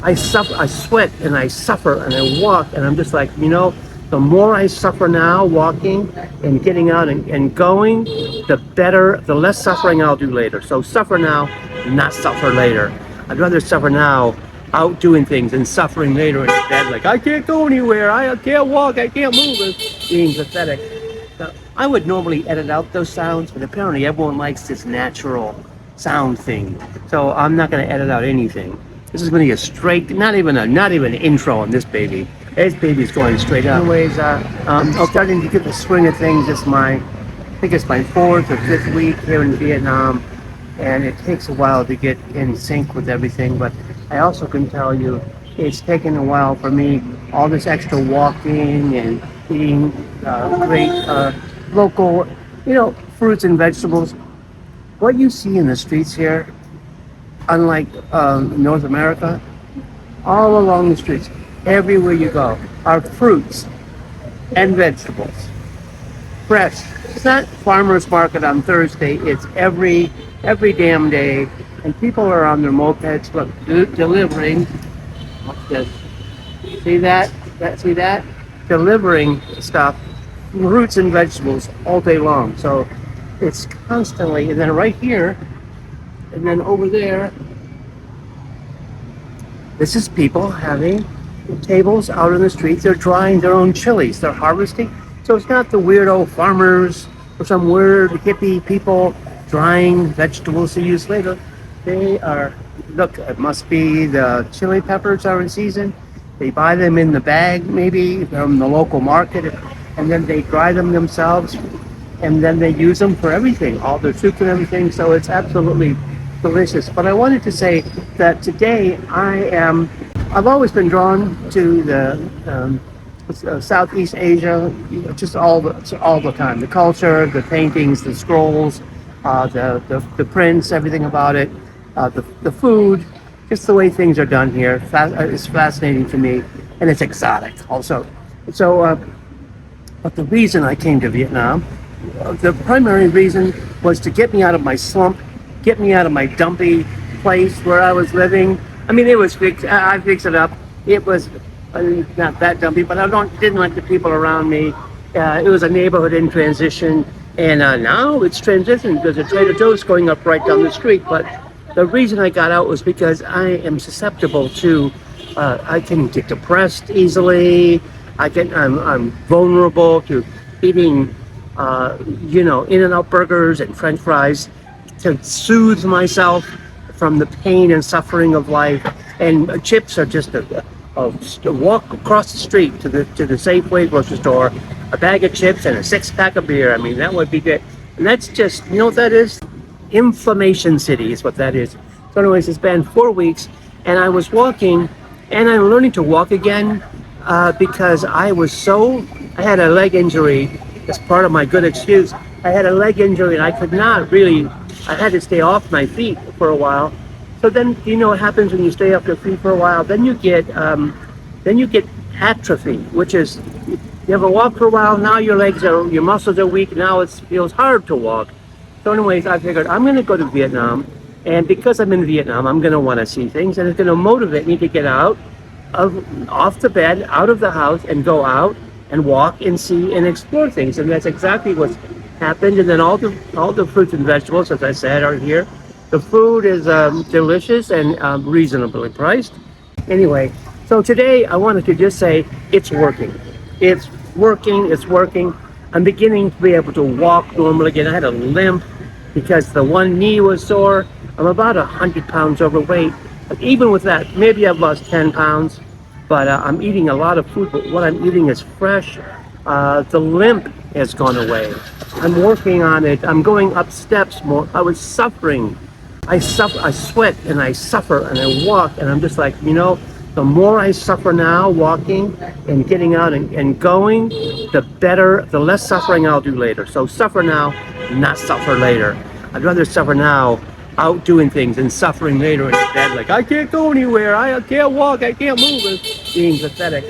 I sweat and I suffer and I walk, and I'm just like, the more I suffer now walking and getting out and going, the less suffering I'll do later. So suffer now, not suffer later. I'd rather suffer now out doing things and suffering later in bed, like I can't go anywhere, I can't walk, I can't move, and being pathetic. Now, I would normally edit out those sounds, but apparently everyone likes this natural sound thing. So I'm not going to edit out anything. This is going to be a straight, not even an intro on this baby. This baby's going straight up. Anyways, I'm starting to get the swing of things. I think it's my 4th or 5th week here in Vietnam, and it takes a while to get in sync with everything. But I also can tell you, it's taken a while for me. All this extra walking and eating great local, fruits and vegetables. What you see in the streets here, unlike North America, all along the streets, everywhere you go, are fruits and vegetables. Fresh. It's not farmer's market on Thursday. It's every damn day. And people are on their mopeds, look, delivering. What's this? See that? See that? Delivering stuff, fruits and vegetables all day long. So it's constantly, and then right here, and then over there, this is people having tables out in the streets. They're drying their own chilies. They're harvesting. So it's not the weirdo farmers or some weird hippie people drying vegetables to use later. They are, look, it must be the chili peppers are in season. They buy them in the bag, maybe from the local market, and then they dry them themselves, and then they use them for everything, all their soups and everything. So it's absolutely delicious. But I wanted to say that today I've always been drawn to the Southeast Asia, just all the time. The culture, the paintings, the scrolls, the prints, everything about it, the food, just the way things are done here. It's fascinating to me, and it's exotic also. So, but the reason I came to Vietnam, the primary reason was to get me out of my slump, get me out of my dumpy place where I was living. I mean, it was fixed. I fixed it up. It was not that dumpy, but didn't like the people around me. It was a neighborhood in transition, and now it's transitioned. There's a Trader Joe's going up right down the street. But the reason I got out was because I am susceptible to. I can get depressed easily. I'm vulnerable to eating, In-N-Out burgers and French fries to soothe myself from the pain and suffering of life. And chips are just a walk across the street to the Safeway grocery store, a bag of chips and a 6-pack of beer. I mean, that would be good. And that's just, you know what that is? Inflammation City is what that is. So anyways, it's been 4 weeks, and I was walking, and I'm learning to walk again because I had a leg injury as part of my good excuse. I had a leg injury, and I could not really, I had to stay off my feet for a while. So then, you know what happens when you stay off your feet for a while? Then you get atrophy, which is, you ever walk for a while, now your muscles are weak, now it feels hard to walk. So anyways, I figured I'm going to go to Vietnam, and because I'm in Vietnam, I'm going to want to see things, and it's going to motivate me to get off the bed, out of the house, and go out and walk and see and explore things. And that's exactly what's happened. And then all the fruits and vegetables, as I said, are here. The food is delicious and reasonably priced. Anyway, so today I wanted to just say it's working. It's working. I'm beginning to be able to walk normally again. I had a limp because the one knee was sore. I'm about 100 pounds overweight. But even with that, maybe I've lost 10 pounds. But I'm eating a lot of food, but what I'm eating is fresh. The limp has gone away. I'm working on it. I'm going up steps more. I was suffering. I sweat and I suffer and I walk, and I'm just like, the more I suffer now walking and getting out and going, the less suffering I'll do later. So suffer now, not suffer later. I'd rather suffer now out doing things and suffering later in bed, like I can't go anywhere, I can't walk, I can't move, and being pathetic.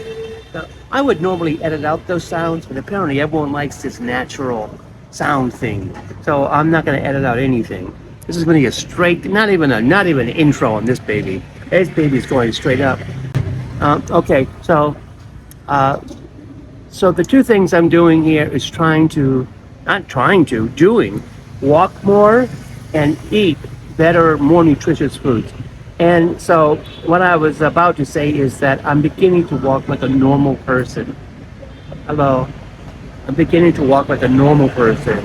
Now, I would normally edit out those sounds, but apparently everyone likes this natural sound thing. So I'm not going to edit out anything. This is going to be a straight, not even an intro on this baby. His baby's going straight up. Okay, uh, so the two things I'm doing here is not trying to, doing, walk more and eat better, more nutritious foods. And so what I was about to say is that I'm beginning to walk like a normal person. Hello. I'm beginning to walk like a normal person.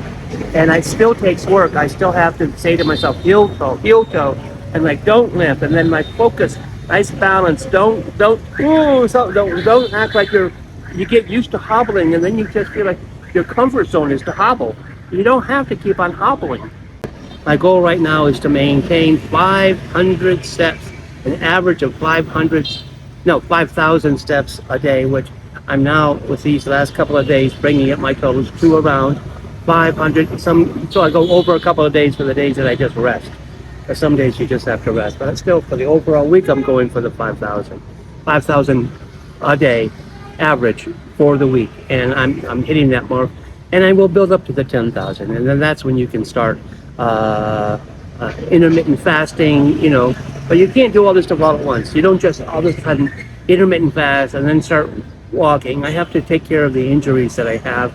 And it still takes work. I still have to say to myself, heel toe, and like don't limp. And then my focus, nice balance. Don't act like you get used to hobbling, and then you just feel like your comfort zone is to hobble. You don't have to keep on hobbling. My goal right now is to maintain 500 steps, an average of 5,000 steps a day, which I'm now, with these last couple of days, bringing up my totals to around 500. So I go over a couple of days for the days that I just rest. But some days you just have to rest. But still, for the overall week, I'm going for the 5,000. 5,000 a day average for the week. And I'm hitting that mark. And I will build up to the 10,000. And then that's when you can start intermittent fasting, but you can't do all this stuff all at once. You don't just all of a sudden intermittent fast and then start walking. I have to take care of the injuries that I have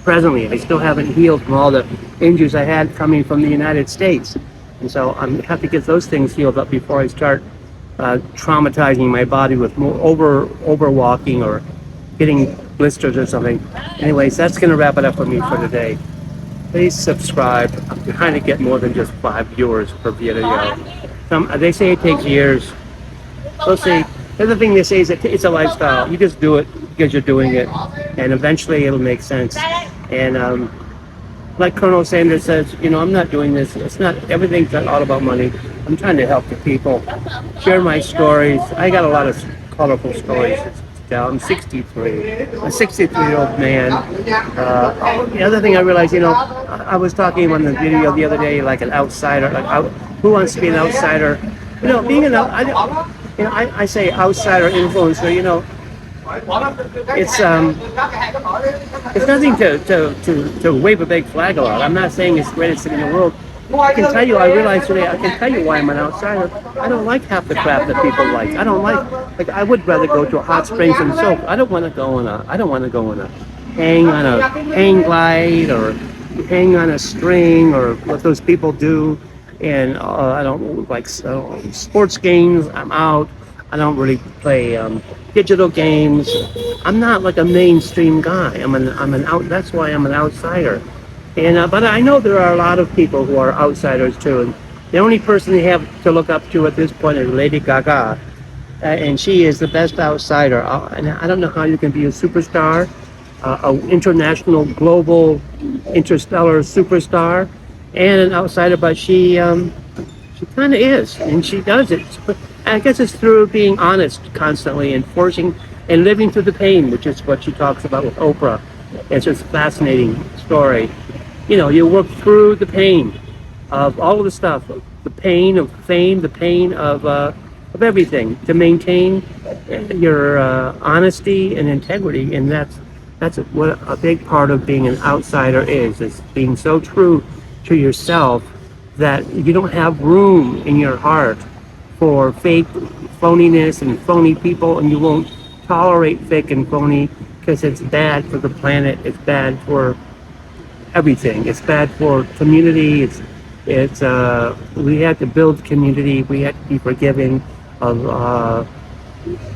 presently. I still haven't healed from all the injuries I had coming from the United States. And so I have to get those things healed up before I start traumatizing my body with more over walking or getting blisters or something. Anyways, that's going to wrap it up for me for today. Please subscribe. I'm trying to get more than just 5 viewers per video. They say it takes years. We'll see. The other thing they say is that it's a lifestyle. You just do it because you're doing it, and eventually it'll make sense. And like Colonel Sanders says, I'm not doing this. It's not, everything's not all about money. I'm trying to help the people, share my stories. I got a lot of colorful stories to tell. I'm 63, a 63-year-old man. The other thing I realized, I was talking on the video the other day, like an outsider, who wants to be an outsider? Being I say outsider influencer, it's nothing to wave a big flag about. I'm not saying it's the greatest thing in the world. I can tell you, I realized today, I can tell you why I'm an outsider. I don't like half the crap that people like. I don't like I would rather go to a hot springs and soak. I don't want to go on a hang on a hang glide or hang on a string or what those people do. And I don't like sports games. I'm out. I don't really play digital games. I'm not like a mainstream guy. That's why I'm an outsider. And but I know there are a lot of people who are outsiders too. And the only person they have to look up to at this point is Lady Gaga, and she is the best outsider. And I don't know how you can be a superstar, an international, global, interstellar superstar, and an outsider. But she kind of is, and she does it. I guess it's through being honest constantly and forcing and living through the pain, which is what she talks about with Oprah. It's just a fascinating story. You work through the pain of all of the stuff, the pain of fame, the pain of everything, to maintain your honesty and integrity. And that's what a big part of being an outsider is being so true to yourself that you don't have room in your heart for fake phoniness and phony people, and you won't tolerate fake and phony because it's bad for the planet. It's bad for everything. It's bad for community. We have to build community. We have to be forgiving of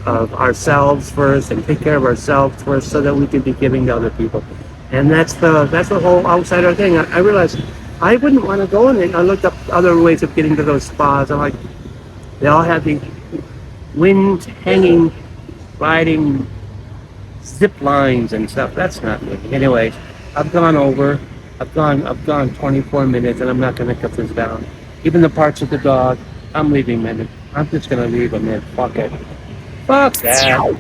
ourselves first and take care of ourselves first, so that we can be giving to other people. And that's the whole outsider thing. I realized I wouldn't want to go in there. I looked up other ways of getting to those spas. I'm like, they all have the wind hanging, riding zip lines and stuff. That's not me. Anyways, I've gone 24 minutes, and I'm not going to cut this down. Even the parts of the dog, I'm leaving them. I'm just going to leave them in. Fuck it. Fuck that.